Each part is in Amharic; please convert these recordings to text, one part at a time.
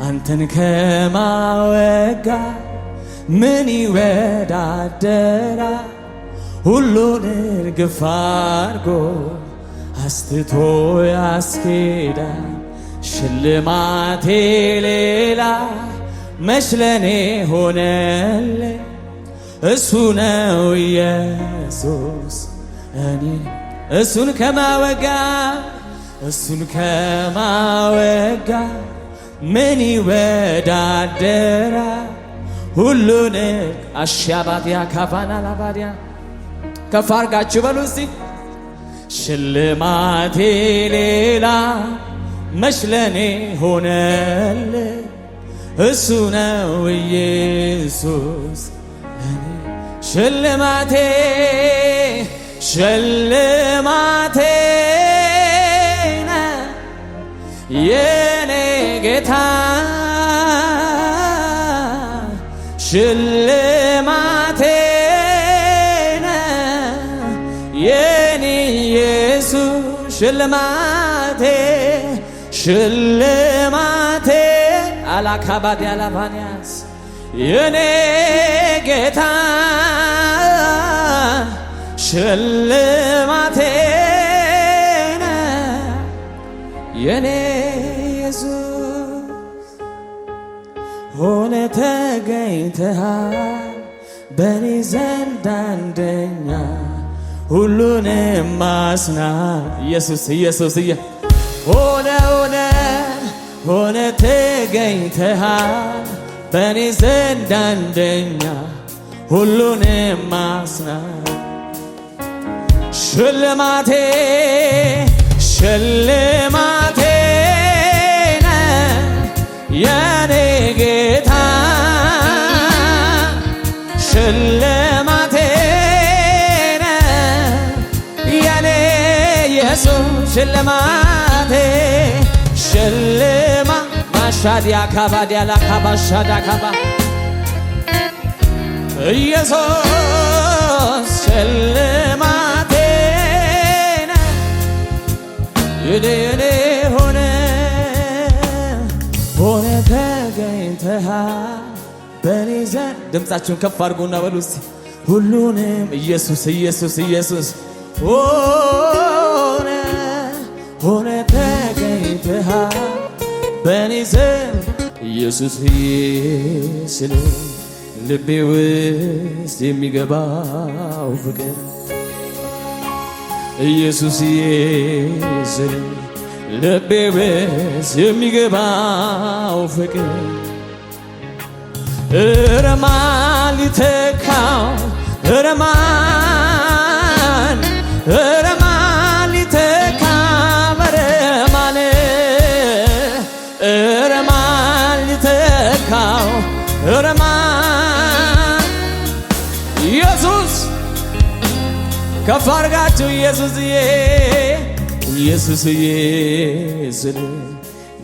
አንተን ከማወጋ ምን ይወዳደራል? ሁሉን እርግፍ አድርጎ አስትቶ ያስኬዳል። ሽልማቴ ሌላ መች ለኔ ሆነልኝ? እሱ ነው ኢየሱስ እኔ እሱን ከማወጋ ምን ይወዳደራል? ሁሉን አሻባዲያ ካፋና ላባዲያ ከፍ አድርጋችሁ በሉ እስቲ። ሽልማቴ ሌላ መች ለኔ ሆነልኝ? እሱ ነው ኢየሱስ ሽልማቴ የኔ ጌታ ሽልማቴ የኔ ኢየሱስ ሽልማቴ አላካባዲ አላባንያስ የኔ ጌታ ሽልማቴ የኔ ኢየሱስ ሆነ ተገኝተሃል በኔ ዘንድ አንደኛ ሁሉንም ማስና ኢየሱስ ሆነ ተገኝተሃል በኔ ዘንድ አንደኛ ሁሉንም ማስና ሽልማቴ የኔ ጌታ ሽልማቴ የኔ ኢየሱስ ሽልማ ማሻዲያ ካባዲያ ላካባሻዳ ካባ ኢየሱስ ሽልማቴ የኔ ሆነ ተገኝተሃል በኔ ዘንድ ድምፃችሁን ከፍ አድርጉና በሉ እስቲ ሁሉንም ኢየሱስ ሆነ ተገኝተሃል በኔ ዘንድ ኢየሱስ ስለ ልቤ ውስጥ የሚገባው ፍቅር ኢየሱስ ስለ ልቤ ውስጥ የሚገባው ፍቅር እረማን ሊተካው እረማን ሊተካ እረማን ሊተካው እረማን ኢየሱስ ከፍ አድርጋችሁ ኢየሱስዬ ስለ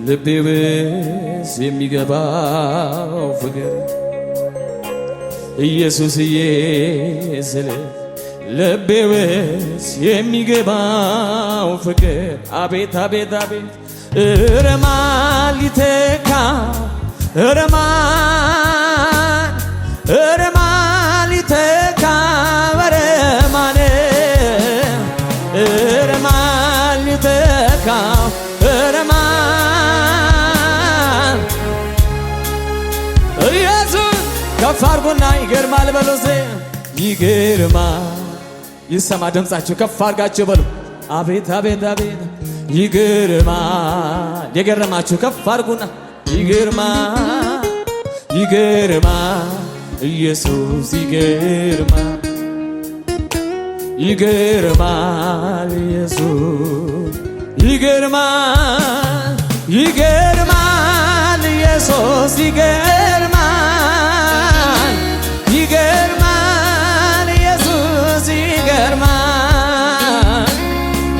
ልቤ ውስጥ የሚገባው ፍቅር ኢየሱስዬ ስለ ልቤ ውስጥ የሚገባው ፍቅር አቤት አቤት አቤት እረማን ሊተካው እረማን ሊተካው እረማን ሊተካው እረማን ኢየሱስ ከፍ አድርጎና ይገርማል በሎሴ ይገርማል ይሰማ ድምፃችሁ ከፍ አድርጋችሁ በሉ አቤት አቤት አቤት ይገርማል የገረማችሁ ከፍ አድርጉና ይገርማል ኢየሱስ ይገርማል ኢየሱስ ይገርማል ኢየሱስ ይገርማል ኢየሱስ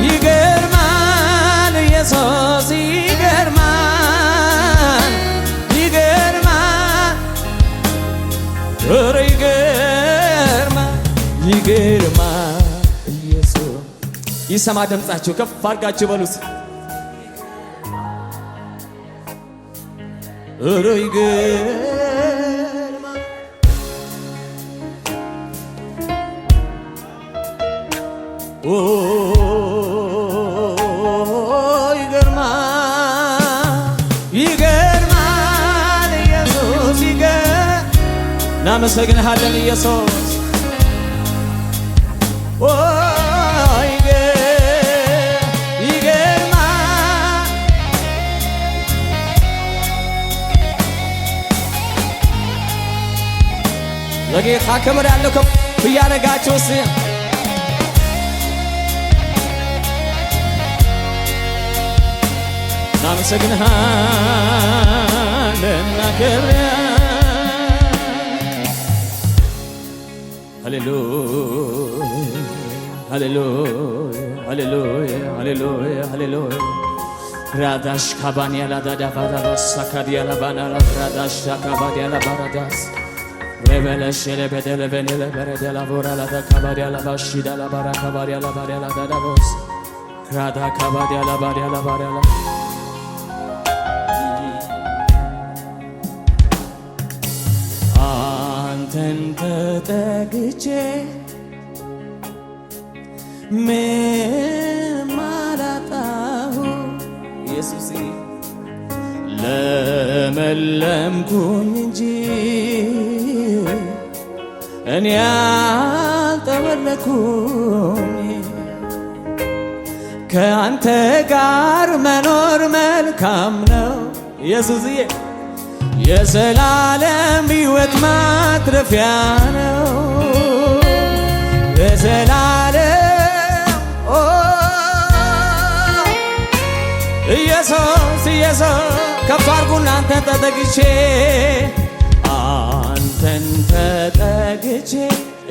ይገርማል ኢየሱስ ይገርማል ኧረ ይገርማል ኢየሱስ ይሰማ ድምፃችሁ ከፍ አድርጋችሁ በሉት ኧረ ይገርማል ይገርማል ኢየሱስ እናመሰግንሃለን ኢየሱስ ይገርማል ለጌታ ክብር ያለው ከፍ እያደረጋችሁ እናመሰግንሃለን ሃሌሉያ ሃሌሉያ ሃሌሉያ ሃሌሉያ ሃሌሉያ ራዳሽ ካባንያ ላዳዳባዳስ ሳካዲያ ላባና ራዳሽ ካባዲያ ላባራዳስ ሬቨለሽ ለበደለ በነለ በረደላ ቦራ ላዳ ካባዲያ ላባሽዳ ላባራ ካባዲያ ላባዲያ ላዳዳቦስ ራዳ ካባዲያ ላባዲያ ላባዲያ ላ አንተን ተጠግቼ ምንም አላጣሁ ኢየሱስ ለመለምኩኝ እንጂ እኔ ያልጠወለኩኝ ከአንተ ጋር መኖር መልካም ነው ኢየሱስዬ የዘላለም ሕይወት ማትረፊያ ነው የዘላለም ኢየሱስ ከፍ አድርጉና አንተን ተጠግቼ አንተን ተጠግቼ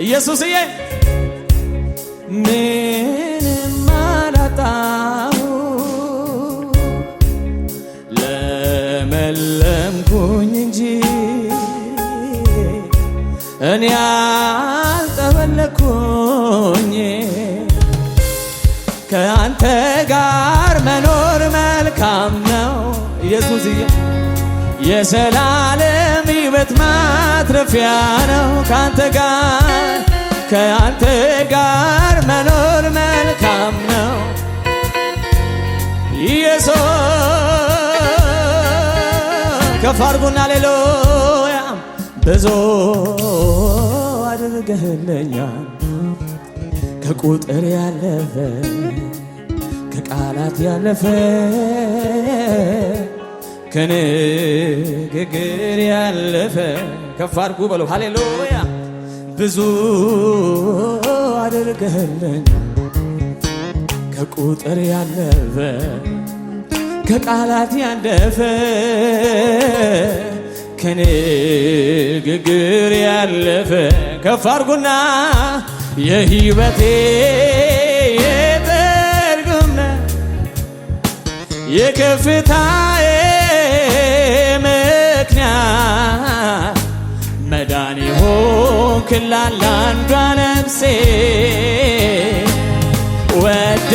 ኢየሱስዬ ምንም አላጣሁ ለመለምኩኝ እንጂ እኔ ያልጠወለኩኝ ከአንተ ጋር መኖር መልካም ነው ኢየሱስዬ የዘላለም ሕይወት ማትረፊያ ነው ከአንተ ጋር መኖር መልካም ነው ኢየሱስ ከፍ አድርጉና ሃሌሉያ ብዙ አድርገህልኛል ከቁጥር ያለፈ ከቃላት ያለፈ ከንግግር ያለፈ ከፍ አድርጉ በሉ ሃሌሉያ ብዙ አድርገህልኛል ከቁጥር ያለፈ ከቃላት ያለፈ ከንግግር ያለፈ ከፍ አድርጉና የሕይወቴ የትርጉም የከፍታዬ ምክንያት መዳን ሆንክላት ለአንዷ ነፍሴ ወደ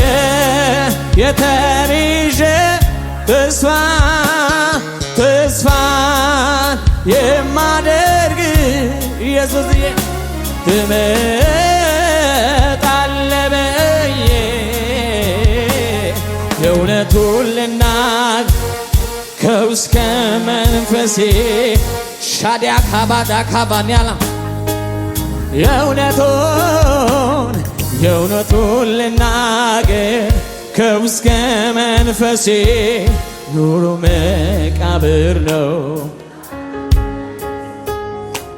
የተቤዠ ተስፋን የማደርግ ኢየሱስዬ ትመጣለህ ብዬ የእውነቱን ልናገር ከውስጥ መንፈሴ ሻዲያ ካባዳ ካባንያላ የእውነቱን ልናገር ከውስጥ መንፈሴ ኑሮ መቃብር ነው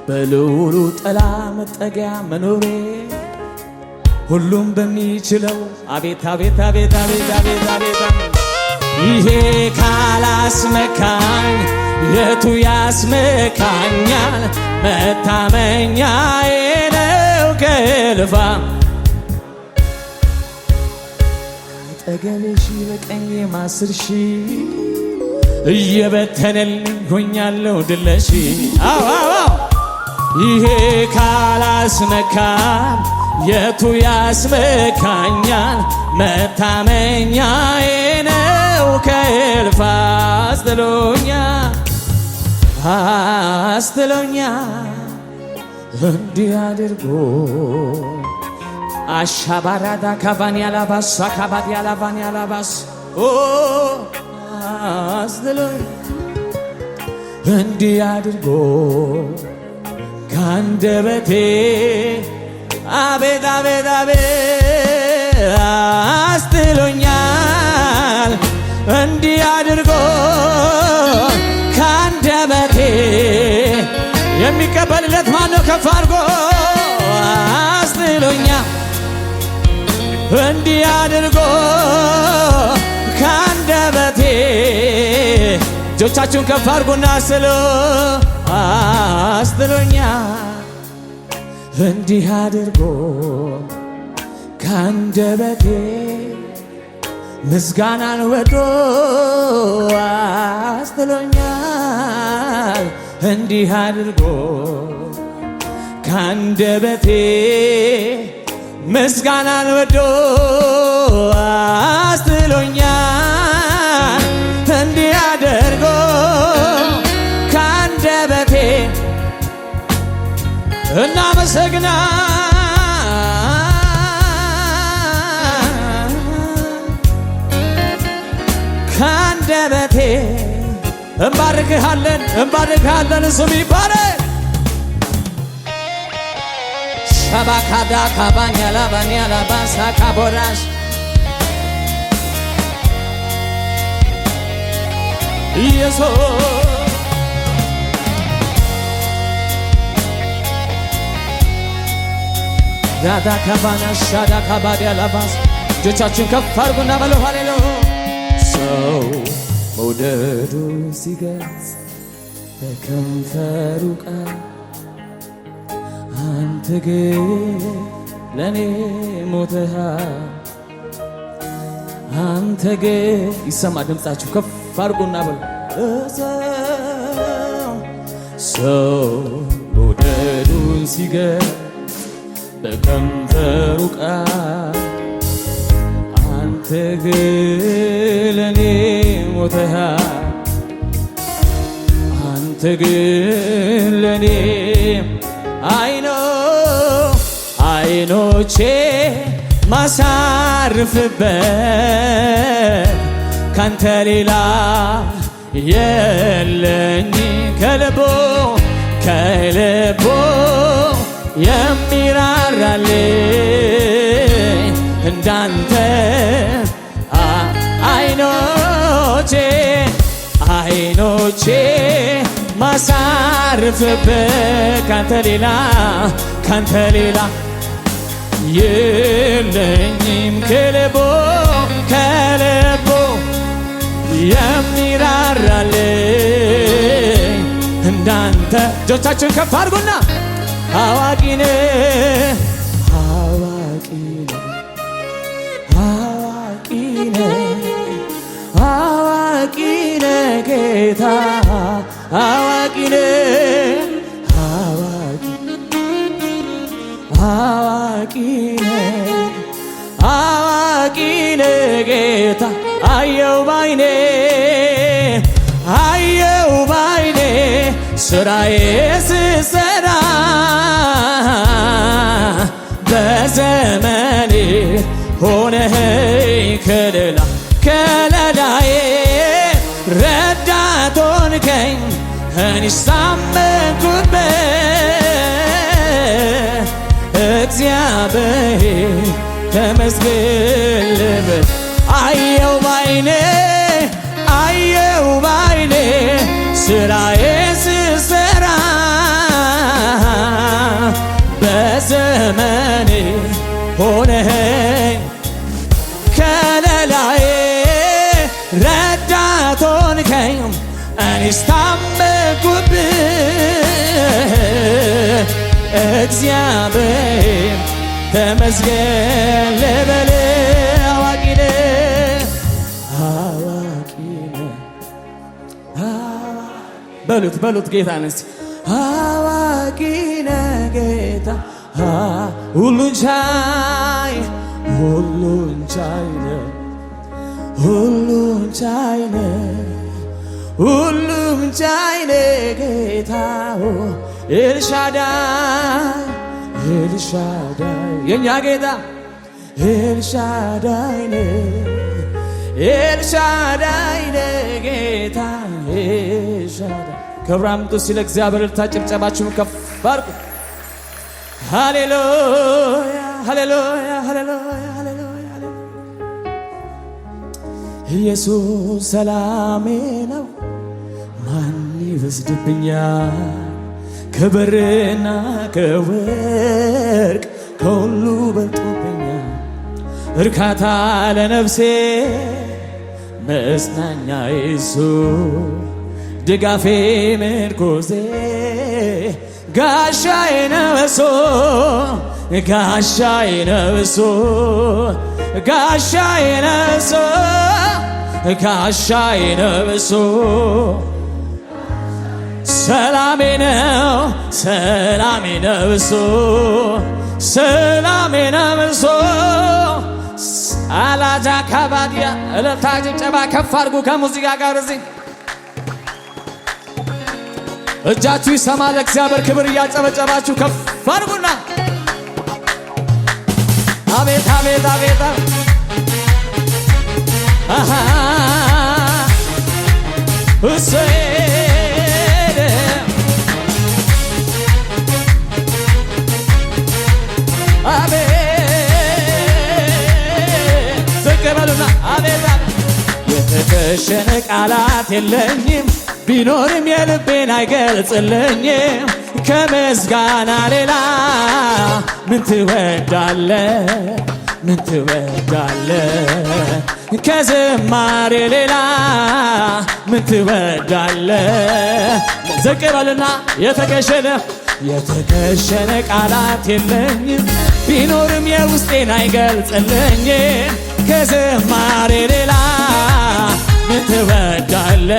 በልዑሉ ጥላ መጠጊያ መኖሬ ሁሉም በሚችለው አቤት አቤት አቤት አቤት አቤት አቤት ይሄ ካላስመካኝ የቱ ያስመካኛል መታመኛዬ ነው ከልፋ አጠገቤሽ በቀኝ ማስር ሺህ እየበተነልኝ ሆኛለሁ ድለሽ ይሄ ካላስመካኝ የቱ ያስመካኛል መታመኛዬ ነው ከእልፍ አስጥሎኛል አስትሎኛል እንዲህ አድርጎ አሻባራዳ ካቫን ያላባስ አካባት ያላባን ያላባስ አስትሎኝ እንዲህ አድርጎ ካንደበቴ አቤት አቤት አቤት አስትሎኛል እንዲህ አድርጎ ካንደበቴ የሚቀበልለት ማነው? ከፍ አድርጎ አስትሎኛል እንዲህ አድርጎ ካንደበቴ እጆቻችሁን ከፍ አድርጉና አስትሎኛል እንዲህ አድርጎ ካንደበቴ ምስጋናን ወዶ አስትሎኛል እንዲህ አድርጎ ካንደበቴ ምስጋናን ወዶ አስትሎኛል እንዲህ አድርጎ ካንደበቴ እናመሰግና ካንደበቴ እንባርክሃለን ስም ይባረክ። ሻባካዳ ካባኛላ ባኛላ ባሳ ካቦራሽ ኢየሱስ ዳዳ ካባና ሻዳ ካባዲያላ ባስ እጆቻችሁን ከፍ አድርጉና በለው ሃሌሉያ። ሰው መውደዱ ሲገልጽ በከንፈሩ ቃል አንተ ግን ለኔ ሞተሃል። አንተ ግን ይሰማ ድምፃችሁ ከፍ አድርጉና በሉ። ሰው መውደዱን ሲገልጽ በከንፈሩ ቃል አንተ ግን ለኔ ሞተሃል። አንተ ግን ለኔ አይኖቼ ማሳርፍበት ካንተ ሌላ የለኝ ከልቦ የሚራራልኝ እንዳንተ አይኖቼ ማሳርፍበት ካንተ ሌላ የለኝም ከልቦ የሚራራልኝ እንዳንተ። እጆቻችን ከፍ አድርጉና አዋቂነ ጌታ አዋቂነ አዋቂነ ጌታ አየው ባይኔ ስራዬ ስሰራ በዘመኔ ሆነኸኝ ከለላዬ ረዳት ሆንከኝ እኔስ ታመንኩበት እግዚአብሔር ተመስገን ልበል። አየው ባይኔ ስራዬ ስሰራ በዘመኔ ሆነኸኝ ከለላዬ ረዳት ሆንከኝ እኔስ ታመንኩብህ እግዚአብሔር ተመስገን ልበል። በሉት ጌታን እስቲ አዋቂነ ጌታ ሁሉን ቻይ ሁሉም ቻይ ጌታው ኤልሻዳይ ኤልሻዳይ የኛ ጌታ ኤልሻዳይ ኤልሻዳይ ጌታ ኤልሻዳይ። ክብር አምጡ ሲል እግዚአብሔር ልታጨብጨባችሁን ከፍ አድርጉ። ሃሌሉያ ሃሌሉያ ሃሌሉያ ሃሌሉያ። ኢየሱስ ሰላሜ ነው ማን ይወስድብኛል? ከብርና ከወርቅ ከሁሉ በልጦብኛል። እርካታ ለነፍሴ መጽናኛ እሱ ድጋፌ ምርኩዜ ጋሻዬ ነው እሱ ጋሻዬ ነው እሱ ጋሻዬ ነው እሱ ጋሻዬ ነው እሱ ሰላሜ ነው ሰላሜ ነው እሱ ሰላሜ ነው እሱ አላጃ ካባዲያ እልልታ ጭብጨባ ከፍ አድርጉ ከሙዚቃ ጋር እዚህ እጃችሁ ይሰማ ለእግዚአብሔር ክብር እያጨበጨባችሁ ከፍ አድርጉና አቤት አቤት አቤት አሃ እሰይ አቤት ዝቅ በሉና አቤት የተከሸነ ቃላት የለኝም ቢኖርም የልቤን አይገልጽልኝም ከምስጋና ሌላ ምን ትወዳለ ምን ትወዳለ ከዝማሬ ሌላ ምን ትወዳለ ዝቅ በልና የተከሸነ ቃላት የለኝም ቢኖርም የውስጤን አይገልጽልኝም ከዝማሬ ሌላ ምን ትወዳለ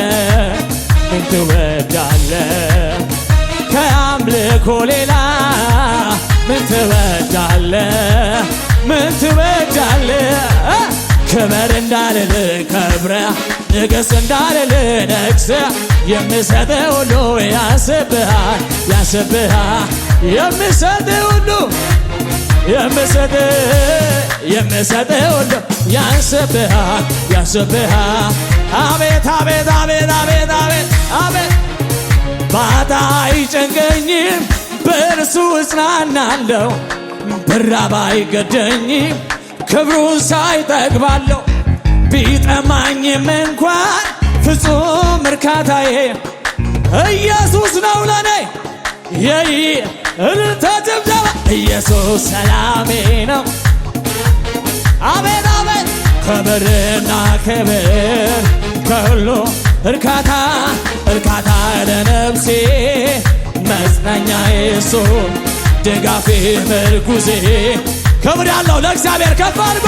ምን ትወዳለ ከአምልኮ ሌላ ምን ትወዳለ ምን ትወዳለ ክበር እንዳልል ከብረ ንገስ እንዳልል ነግሰ የምሰጥ ሁሉ ያስብሃል ያስብሃል የምሰጥ ሁሉ የምሰጥ ሁሉ ያስብሃል ያስብሃል አቤት አቤት አቤት አቤት አቤት አቤት ባታ አይጨንቀኝም በእርሱ እጽናናለሁ ብራብ አይገደኝም ክብሩን ሳይጠግባለሁ ቢጠማኝም እንኳን ፍጹም እርካታዬ ኢየሱስ ነው ለኔ እልልታ ጭብጨባ ኢየሱስ ሰላሜ ነው አቤት አቤት ክብርና ክብር ከሁሉ እርካታ እርካታ ለነፍሴ መጽናኛዬ እሱ ድጋፌ ምርኩዜ ክብር ያለው ለእግዚአብሔር ከፍ አድርጎ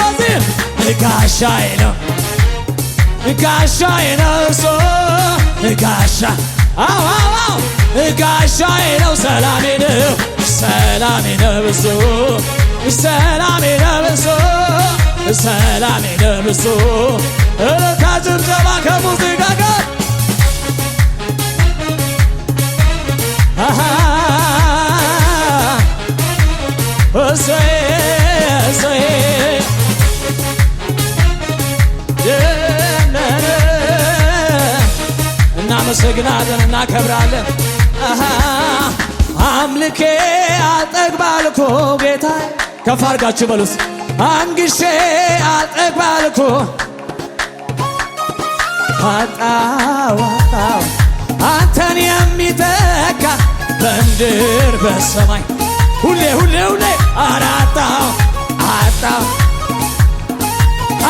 ጋሻዬ ነው ጋሻዬ ነው እሱ ጋሻ አዎ አዎ ጋሻዬ ነው ሰላሜ ነው ሰላሜ ነው እሱ ሰላሜ ነው እሱ ሰላሜ ነው እሱ እልልታ ጭብጨባ ከሙዚቃ ጋር እሰይ እሰይ እናመሰግናለን እናከብራለን አምልኬ አልጠግባልኮ ጌታ ከፍ አድርጋችሁ በሉስ አንግሼ አልጠግባልኮ አጣው አንተን የሚተካ በምድር በሰማይ ሁሌ ሁሌ ሁሌ አጣው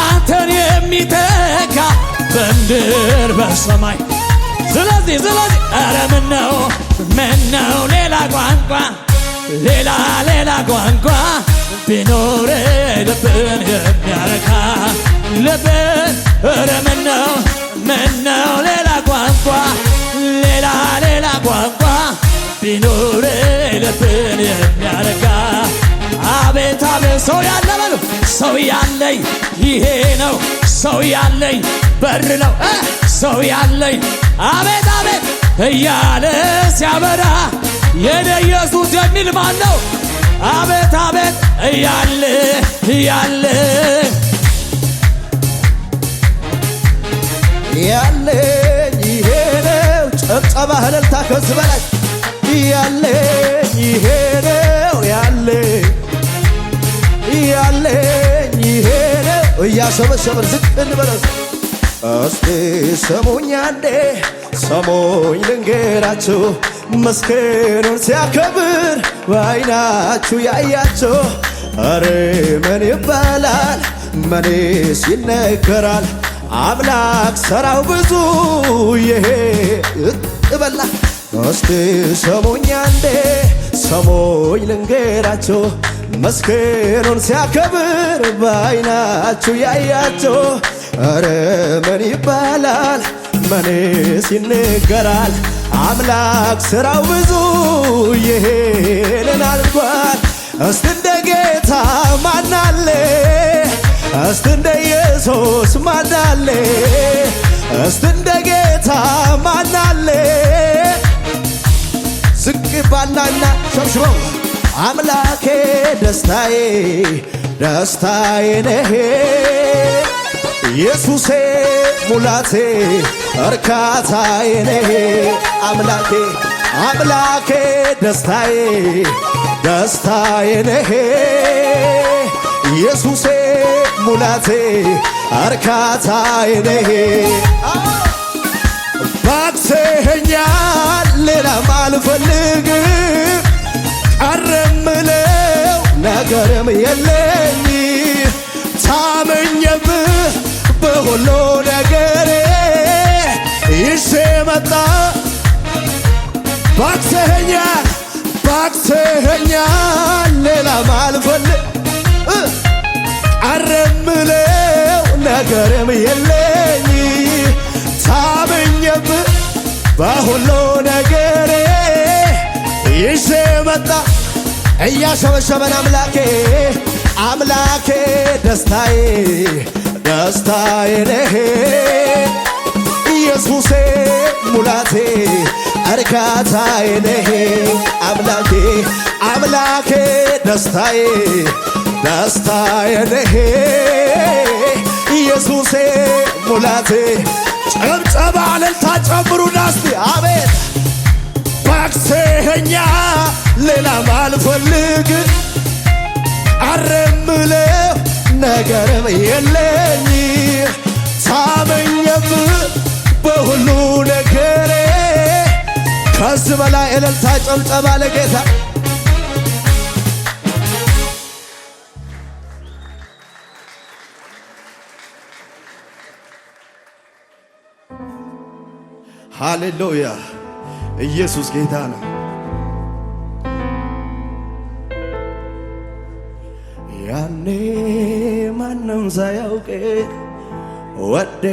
አንተን የሚተካ በምድር በሰማይ ስለዚህ ኧረ ምነው ሌላ ቋንቋ ሌላ ቋንቋ ቢኖር ልብን የሚያረካ ልብን ኧረ ምነው ሌላ ቋንቋ ሌላ ቋንቋ ቢኖር ልብን የሚያረካ አቤት አቤት ሰው ያለ በሉ ሰው ያለኝ ይሄ ነው ሰው ያለኝ በር ነው ሰው ያለኝ አቤት አቤት እያለ ሲያበራ የኔ ኢየሱስ የሚል ማን ነው? አቤት አቤት እያለ እያለ ያለኝ ይሄ ነው። ጨብጨባ እልልታ ከዚህ በላይ ያለኝ ይሄ ነው። ያለኝ ይሄ ነው። እያሸበሸብን ዝቅ እንበለስ። እስቲ ስሙኝ አንዴ ስሙኝ ልንገራችሁ፣ መስቀሉን ሲያከብር በዓይናችሁ ያያችሁ። ኧረ ምን ይባላል ምንስ ይነገራል? አምላክ ሠራው ብዙ ይሄ እበላ። እስቲ ስሙኝ አንዴ ስሙኝ ልንገራችሁ፣ መስቀሉን ሲያከብር በዓይናችሁ ያያችሁ። ኧረ ምን ይባላል ምንስ ይነገራል? አምላክ ሥራው ብዙ ይሄንን አድርጓል። እስቲ እንደ ጌታ ማናለ? እስቲ እንደ ኢየሱስ ማናለ? እስቲ እንደ ጌታ ማናለ? ዝቅ ባናና ሸብሽበው አምላኬ ደስታዬ ደስታዬ ነህ ኢየሱሴ ሙላቴ እርካታዬ ነህ አምላኬ አምላኬ ደስታዬ ደስታዬ ነህ ኢየሱሴ ሙላቴ እርካታዬ ነህ። ባክሰኸኛል ሌላም አልፈልግም፣ ቀረ ምለው ነገርም የለኝ። ታመኘብህ በሁሉ ነገሬ ይዤ መጣ። ባክሰኸኛል ሌላም አልፈልግ፣ ቀረ ምለው ነገርም የለኝ። ታመኘብህ በሁሉ ነገሬ ይዤ መጣ። እያሸበሸበን አምላኬ አምላኬ ደስታዬ ደስታዬ ነህ ኢየሱሴ ሙላቴ እርካታዬ ነህ አምላኬ አምላኬ ደስታዬ ደስታዬ ነህ ኢየሱሴ ሙላቴ። ጨብጨባ እልልታ ጨምሩና እስቲ አቤት። ባክሰኸኛል ሌላም አልፈልግ፣ ቀረ ምለው ነገርም የለኝ። ታመኘብህ በሁሉ ነገሬ። ከዚህ በላይ እልልታ ጨብጨባ ለጌታ። ሃሌሉያ! ኢየሱስ ጌታ ነው። ያኔ ማንም ሳያውቅ ወዴ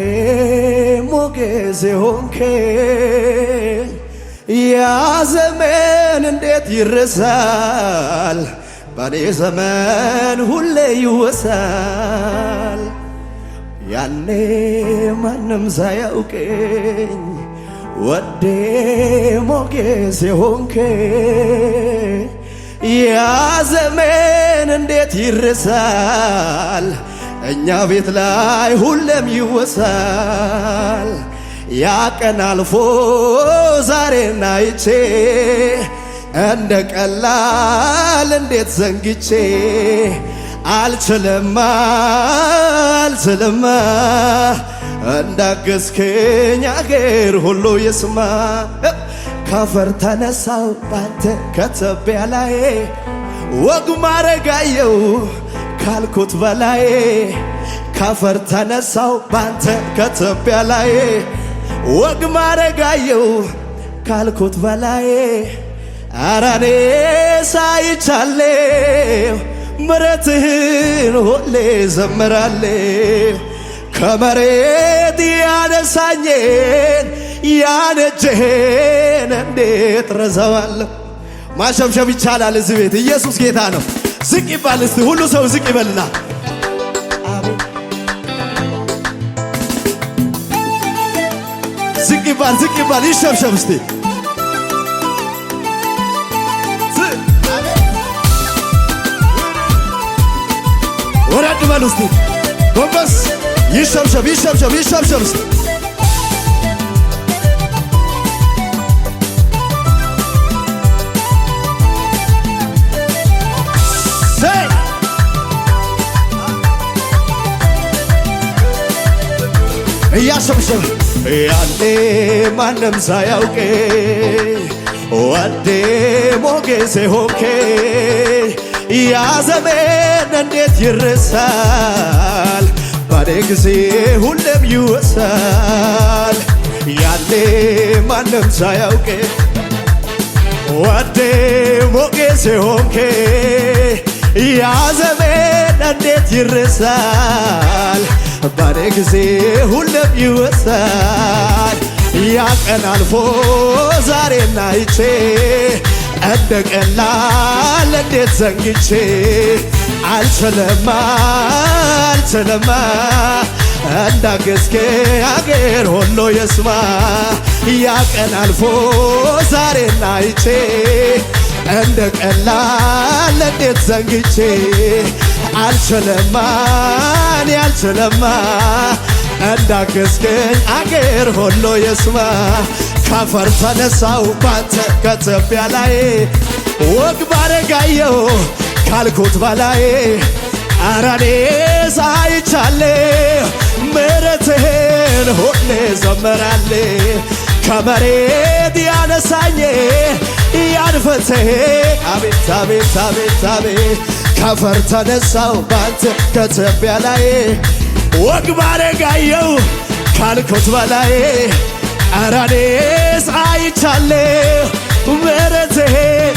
ሞገሴ ሆንከኝ። ያ ዘመን እንዴት ይረሳል? በኔ ዘመን ሁሌ ይወሳል። ያኔ ማንም ሳያውቀኝ ወዴ ሞገሴ ሆንከኝ። ያ ዘመን እንዴት ይረሳል? እኛ ቤት ላይ ሁሌም ይወሳል። ያ ቀን አልፎ ዛሬን አይቼ እንደ ቀላል እንዴት ዘንግቼ አልችልማ እንዳገዝከኝ አገር ሁሉ ይስማ። ካፈር ተነሳው ባንተ ከትቢያ ላይ ወግ ማረጋየው ካልኩት በላይ። ካፈር ተነሳው ባንተ ከትቢያ ላይ ወግ ማረጋየው ካልኩት በላይ። አራኔ ሳይቻለው ምሕረትህን ሁሌ ዘምራለሁ። ከመሬት ያነሳኝን ያነጀህን እንዴት ረሳዋለሁ። ማሸብሸብ ይቻላል እዚህ ቤት። ኢየሱስ ጌታ ነው። ዝቅ ይባል እስቲ ሁሉ ሰው ዝቅ ይበልና ዝቅ ይባል ዝቅ ይባል ይሸብሸብ እስቲ ወረድ በሉ እስቲ ጎንበስ ይሸብሸብ ይሸብሸብ ይሸብሸብ እስቲ እያሸብሸብ ያኔ ማንም ሳያውቅ ወዴ ሞገሴ ሆንኬ ያ ዘመን እንዴት ይረሳል ባኔ ጊዜ ሁሌም ይወሳል ያኔ ማንም ሳያውቅ ወዴ ሞገሴ ሆንኬ ያ ዘመን እንዴት ይረሳል ባኔ ጊዜ ሁሌም ይወሳል ያ ቀን አልፎ ዛሬን አይቼ እንደ ቀላል እንዴት ዘንግቼ አልችልማ እንዳገዝኬ አገር ሁሉ ይስማ ያ ቀን አልፎ ዛሬን አይቼ እንደ ቀላል እንዴት ዘንግቼ አልችልማ እንዳገዝከኝ አገር ሁሉ ይስማ ካፈር ተነሳው ባንተ ከትቢያ ላይ ወግ ባረጋየው ካልኩት በላይ ኧረ እኔስ አይቻለሁ ምሕረትህን ሁሌ ዘምራለሁ ከመሬት ያነሳኝ ያንፈትህ አቤት አቤት አቤት አቤት ካፈር ተነሳው ባንተ ከትቢያ ላይ ወግ ባረጋየው ካልኩት በላይ ኧረ እኔስ አይቻለሁ ምሕረትህን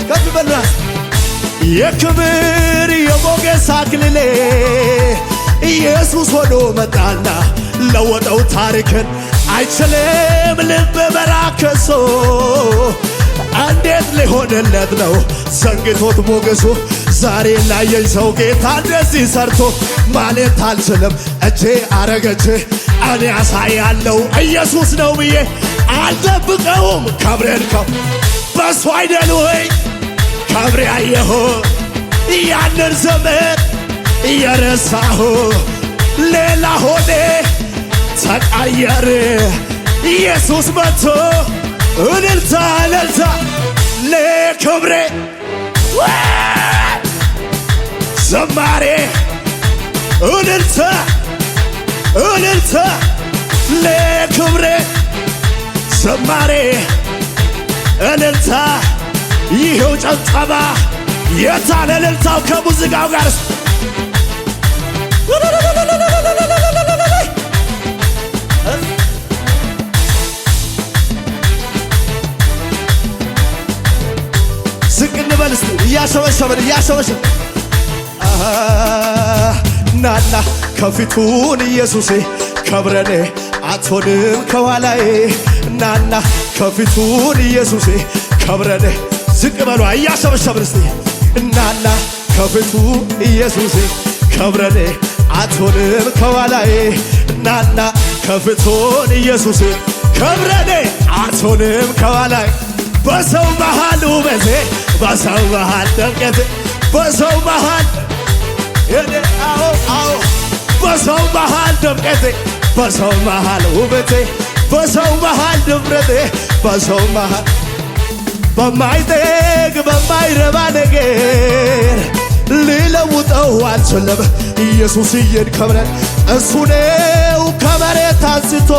ከፍ በል የክብር የሞገስ አክሊሌ ኢየሱስ ሆኖ መጣና ለወጠው ታሪክን አይችልም ልብ በራከሶ እንዴት ሊሆንለት ነው ዘንግቶት ሞገሱ ዛሬ ላየኝ ሰው ጌታ እንደዚህ ሰርቶ ማለት አልችልም እጄ አረገች እኔ ያሳያለሁ ኢየሱስ ነው ብዬ አልደብቀውም ከብሬንከው በሱ አይደል ወይ ከብሬ አየሁ ያንን ዘመን እየረሳሁ ሌላ ሆኔ ተቀየር ኢየሱስ መጥቶ እልልታ እልልታ ለክብሬ ዘማሬ እልልታ እልልታ ለክብሬ ዘማሬ እልልታ ይኸው ጨብጨባ የታለ እልልታው ከሙዚቃው ጋር ዝቅ እንበል እስቲ እያሸበሸበን እያሸበሸበን ናና ከፊቱን ኢየሱሴ ከብረኔ አትሆንም ከኋላዬ ናና ከፊቱን ኢየሱሴ ከብረኔ ዝቅ በሏ እያሸበሸበን እስቲ ናና ከፊቱ ኢየሱሴ ከብረኔ አትሆንም ከኋላዬ ናና ከፊቱን ኢየሱሴ ከብረኔ አትሆንም ከኋላዬ በሰው መሃል ውበቴ በሰው መሃል ድምቀቴ በሰው መሃል አዎ አዎ በሰው መሃል ድምቀቴ በሰው መሃል ውበቴ በሰው መሃል ድፍረቴ በሰው መሃል በማይጠግ በማይረባ ነገር ልለውጠው አልችልም ኢየሱስዬን ከብረን እሱ ነው ከመሬት አንስቶ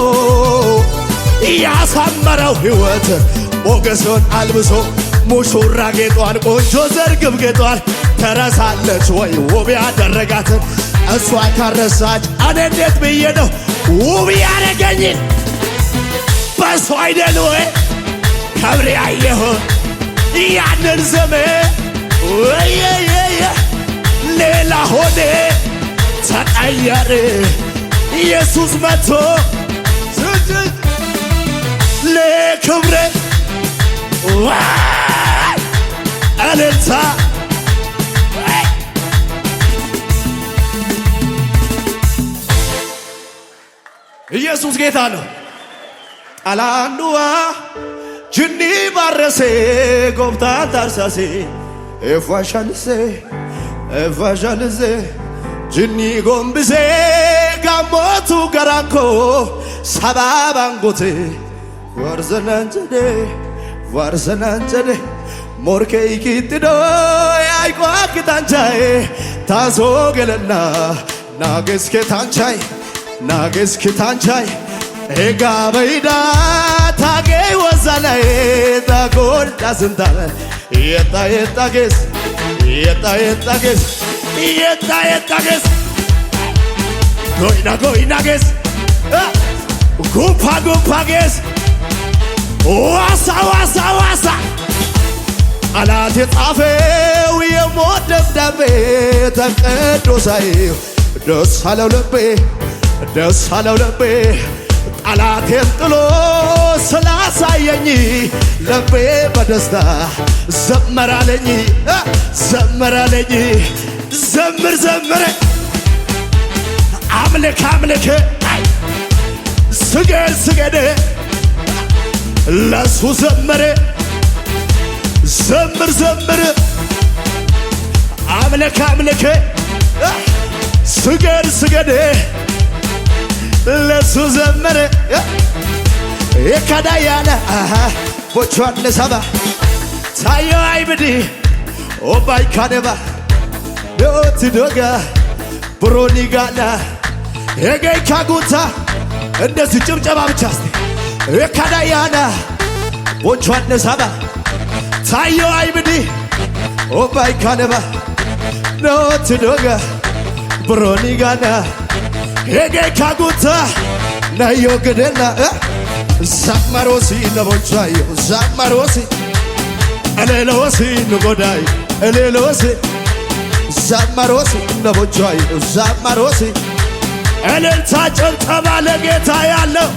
ያሳመረው ሕይወት ሞገስን አልብሶ ሙሽራ ጌጧን ቆንጆ ዘርግብ ጌጧን ተረሳለች ወይ ውብ ያደረጋትን እሷ ካረሳች እኔ እንዴት ብዬ ነው ውብ ያረገኝን በሱ አይደል ወይ ከብሬ አየሁ ያንን ዘመን ወየየየ ሌላ ሆኔ ተቀየር ኢየሱስ መጥቶ ለክብሬ እልልታ ኢየሱስ ጌታ ነው። Alaandu'a jinni barrese gobtaan tarsase efashalise jinni gombise gamotu garanko sababan gote warzanan jede morke ikitido ayko akitanchae tazo gelena nageske tanchai ega beida tage wazanae tagol dasentale yeta ges goina ges gupa ges wasa አላት የጻፈው የሞት ደብዳቤ ተቀዶ ሳየው ደስ አለው ልቤ ጠላቴን ጥሎ ስላሳየኝ ልቤ በደስታ ዘመራለኝ ዘምር አምልክ ስገድ ለሱ ዘምር አምልክ ስገድ ለሱ ዘምር የከዳያለ ቦቿን ለሰባ ታዮ አይብዲ ኦባይ ካደባ ዶት ዶጋ ብሮኒ ጋላ የገይ ካጉታ እንደዚህ ጭብጨባ ብቻ እስቲ የከዳያለ ቦቿን ለሰባ ታዮ አይብዲ ኦባይ ካደባ ዶት ዶጋ ብሮኒ ጋላ የገይ ካጉታ ናዮ ገደላ ዛማሮሲ ነቦቻዮ ዛማሮሲ እሌሎሲ ንጎዳይ እሌሎሲ ዛማሮሲ ነቦቻዮ ዛማሮሲ እልልታ ጭብጨባ ለጌታ ያለው